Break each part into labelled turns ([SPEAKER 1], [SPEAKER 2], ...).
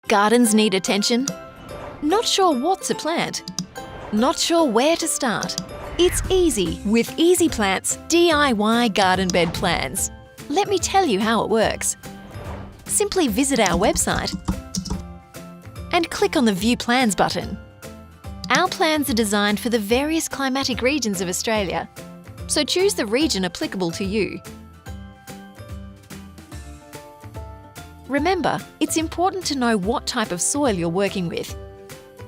[SPEAKER 1] Gardens need attention? Not sure what to plant? Not sure where to start? It's easy with Ezyplant's DIY garden bed plans. Let me tell you how it works. Simply visit our website and click on the View Plans button. Our plans are designed for the various climatic regions of Australia, so choose the region applicable to you. Remember, it's important to know what type of soil you're working with.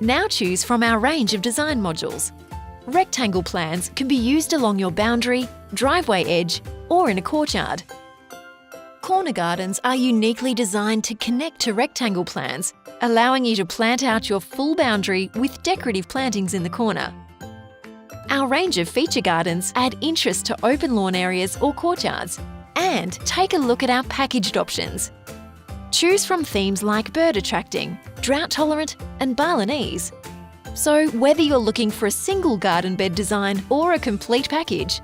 [SPEAKER 1] Now choose from our range of design modules. Rectangle plans can be used along your boundary, driveway edge, or in a courtyard. Corner gardens are uniquely designed to connect to rectangle plans, allowing you to plant out your full boundary with decorative plantings in the corner. Our range of feature gardens add interest to open lawn areas or courtyards. And take a look at our packaged options. Choose from themes like bird attracting, drought tolerant, and Balinese. So whether you're looking for a single garden bed design or a complete package,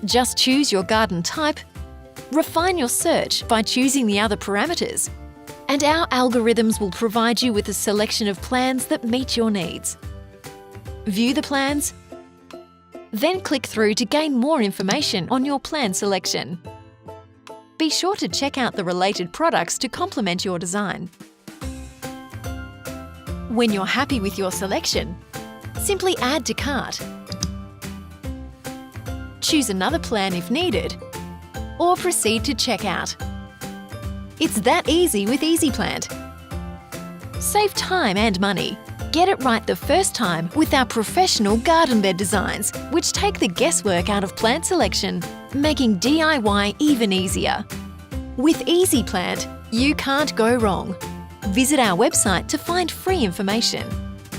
[SPEAKER 1] just choose your garden type, refine your search by choosing the other parameters, and our algorithms will provide you with a selection of plans that meet your needs. View the plans, then click through to gain more information on your plan selection. Be sure to check out the related products to complement your design. When you're happy with your selection, simply add to cart. Choose another plan if needed, or proceed to checkout. It's that easy with Ezyplant. Save time and money. Get it right the first time with our professional garden bed designs, which take the guesswork out of plant selection, making DIY even easier. With Ezyplant, you can't go wrong. Visit our website to find free information.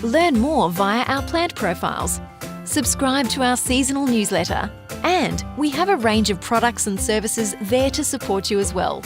[SPEAKER 1] Learn more via our plant profiles. Subscribe to our seasonal newsletter. And we have a range of products and services there to support you as well.